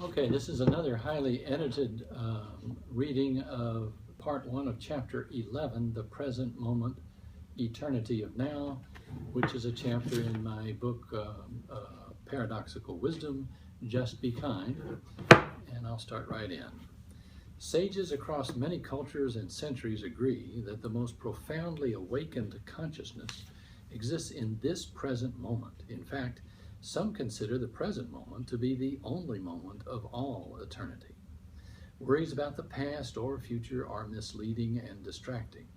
Okay, this is another highly edited reading of part 1 of chapter 11, The Present Moment, Eternity of Now, which is a chapter in my book, Paradoxical Wisdom, Just Be Kind, and I'll start right in. Sages across many cultures and centuries agree that the most profoundly awakened consciousness exists in this present moment. In fact, some consider the present moment to be the only moment of all eternity. Worries about the past or future are misleading and distracting.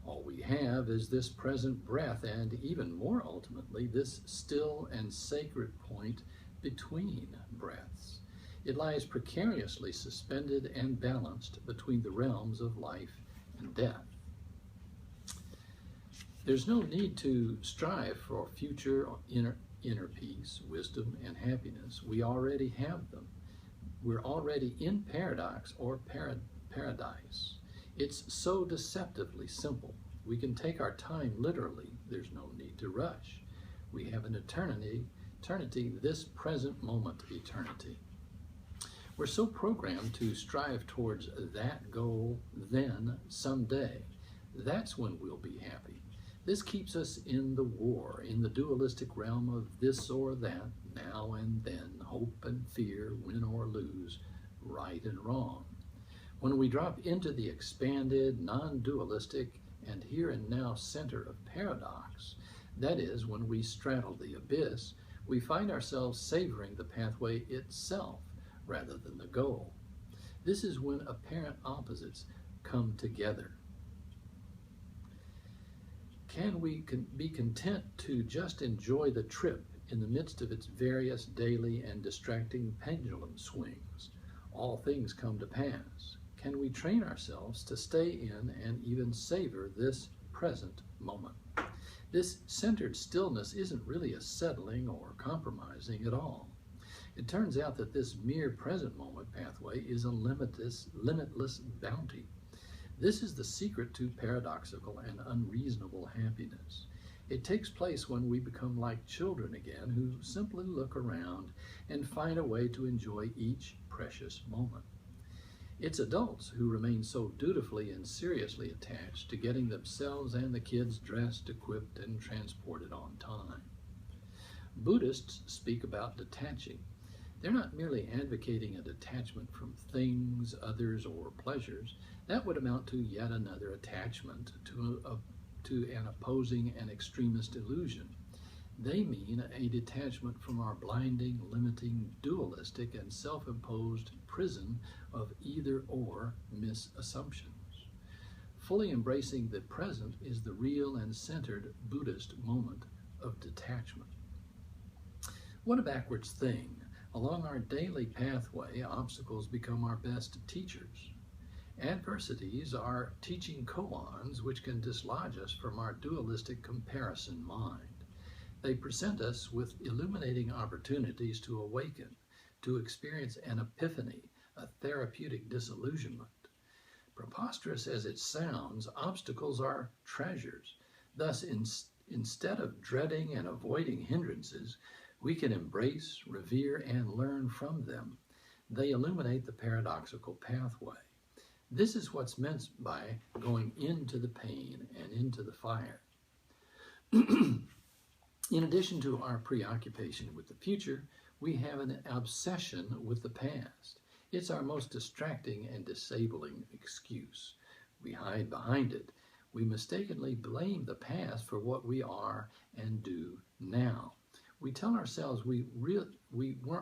All we have is this present breath and, even more ultimately, this still and sacred point between breaths. It lies precariously suspended and balanced between the realms of life and death. There's no need to strive for future inner peace, wisdom, and happiness. We already have them. We're already in paradox or paradise. It's so deceptively simple. We can take our time literally. There's no need to rush. We have an eternity, this present moment eternity. We're so programmed to strive towards that goal then, someday. That's when we'll be happy. This keeps us in the war, in the dualistic realm of this or that, now and then, hope and fear, win or lose, right and wrong. When we drop into the expanded, non-dualistic, and here and now center of paradox, that is, when we straddle the abyss, we find ourselves savoring the pathway itself rather than the goal. This is when apparent opposites come together. Can we be content to just enjoy the trip in the midst of its various daily and distracting pendulum swings? All things come to pass. Can we train ourselves to stay in and even savor this present moment? This centered stillness isn't really a settling or compromising at all. It turns out that this mere present moment pathway is a limitless bounty. This is the secret to paradoxical and unreasonable happiness. It takes place when we become like children again, who simply look around and find a way to enjoy each precious moment. It's adults who remain so dutifully and seriously attached to getting themselves and the kids dressed, equipped, and transported on time. Buddhists speak about detaching. They're not merely advocating a detachment from things, others, or pleasures. That would amount to yet another attachment to an opposing and extremist illusion. They mean a detachment from our blinding, limiting, dualistic, and self-imposed prison of either-or misassumptions. Fully embracing the present is the real and centered Buddhist moment of detachment. What a backwards thing. Along our daily pathway, obstacles become our best teachers. Adversities are teaching koans which can dislodge us from our dualistic comparison mind. They present us with illuminating opportunities to awaken, to experience an epiphany, a therapeutic disillusionment. Preposterous as it sounds, obstacles are treasures. Thus, instead of dreading and avoiding hindrances, we can embrace, revere, and learn from them. They illuminate the paradoxical pathway. This is what's meant by going into the pain and into the fire. In addition to our preoccupation with the future, we have an obsession with the past. It's our most distracting and disabling excuse. We hide behind it. We mistakenly blame the past for what we are and do now. We tell ourselves we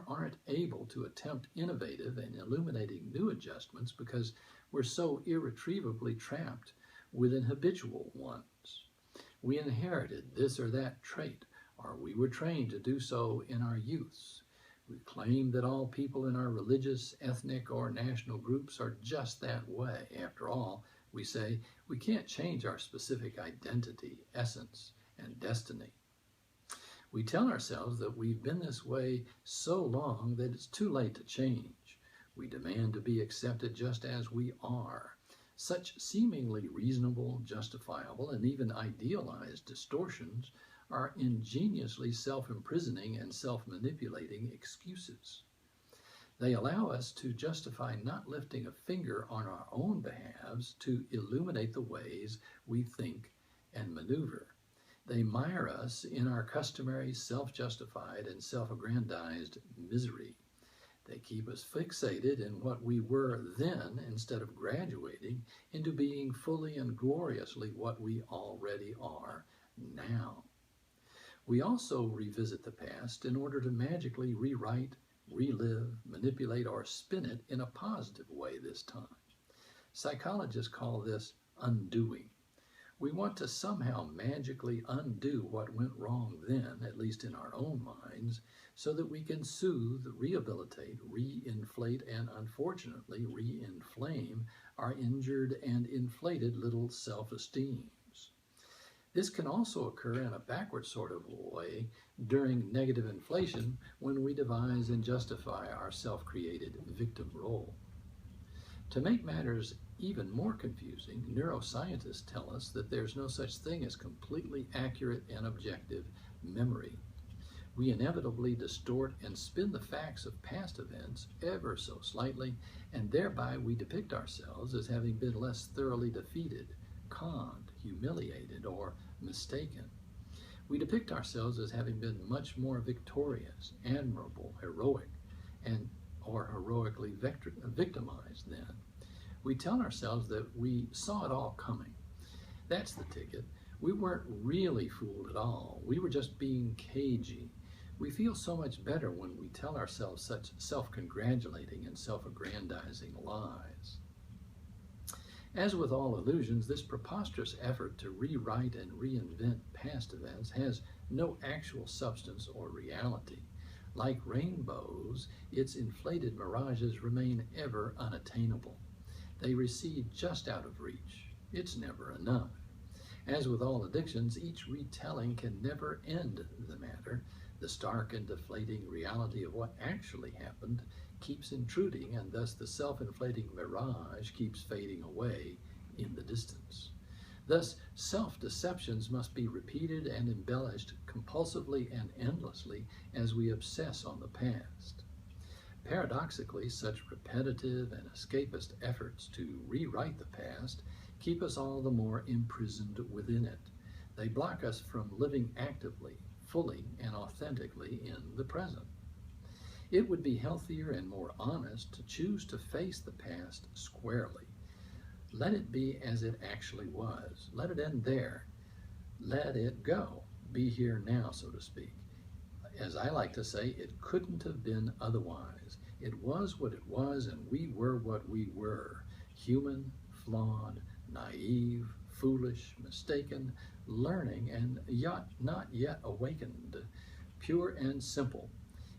aren't able to attempt innovative and illuminating new adjustments because we're so irretrievably trapped within habitual ones. We inherited this or that trait, or we were trained to do so in our youths. We claim that all people in our religious, ethnic, or national groups are just that way. After all, we say we can't change our specific identity, essence, and destiny. We tell ourselves that we've been this way so long that it's too late to change. We demand to be accepted just as we are. Such seemingly reasonable, justifiable, and even idealized distortions are ingeniously self-imprisoning and self-manipulating excuses. They allow us to justify not lifting a finger on our own behalves to illuminate the ways we think and maneuver. They mire us in our customary self-justified and self-aggrandized misery. They keep us fixated in what we were then instead of graduating into being fully and gloriously what we already are now. We also revisit the past in order to magically rewrite, relive, manipulate, or spin it in a positive way this time. Psychologists call this undoing. We want to somehow magically undo what went wrong then, at least in our own minds, so that we can soothe, rehabilitate, re-inflate, and unfortunately re-inflame our injured and inflated little self-esteems. This can also occur in a backward sort of way during negative inflation when we devise and justify our self-created victim role. To make matters even more confusing, neuroscientists tell us that there's no such thing as completely accurate and objective memory. We inevitably distort and spin the facts of past events ever so slightly, and thereby we depict ourselves as having been less thoroughly defeated, conned, humiliated, or mistaken. We depict ourselves as having been much more victorious, admirable, heroic, or heroically victimized then. We tell ourselves that we saw it all coming. That's the ticket. We weren't really fooled at all. We were just being cagey. We feel so much better when we tell ourselves such self-congratulating and self-aggrandizing lies. As with all illusions, this preposterous effort to rewrite and reinvent past events has no actual substance or reality. Like rainbows, its inflated mirages remain ever unattainable. They recede just out of reach. It's never enough. As with all addictions, each retelling can never end the matter. The stark and deflating reality of what actually happened keeps intruding, and thus the self-inflating mirage keeps fading away in the distance. Thus, self-deceptions must be repeated and embellished compulsively and endlessly as we obsess on the past. Paradoxically, such repetitive and escapist efforts to rewrite the past keep us all the more imprisoned within it. They block us from living actively, fully, and authentically in the present. It would be healthier and more honest to choose to face the past squarely. Let it be as it actually was. Let it end there. Let it go. Be here now, so to speak. As I like to say, it couldn't have been otherwise. It was what it was, and we were what we were. Human, flawed, naive, foolish, mistaken, learning, and yet not yet awakened, pure and simple.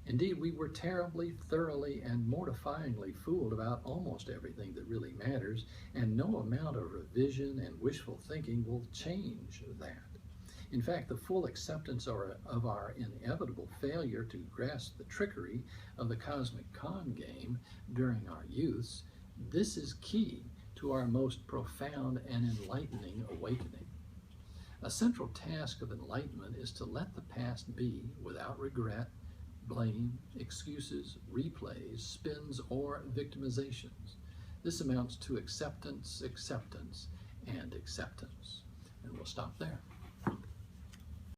Indeed, we were terribly, thoroughly, and mortifyingly fooled about almost everything that really matters, and no amount of revision and wishful thinking will change that. In fact, the full acceptance of our inevitable failure to grasp the trickery of the cosmic con game during our youths, this is key to our most profound and enlightening awakening. A central task of enlightenment is to let the past be without regret, blame, excuses, replays, spins, or victimizations. This amounts to acceptance, acceptance, and acceptance. And we'll stop there.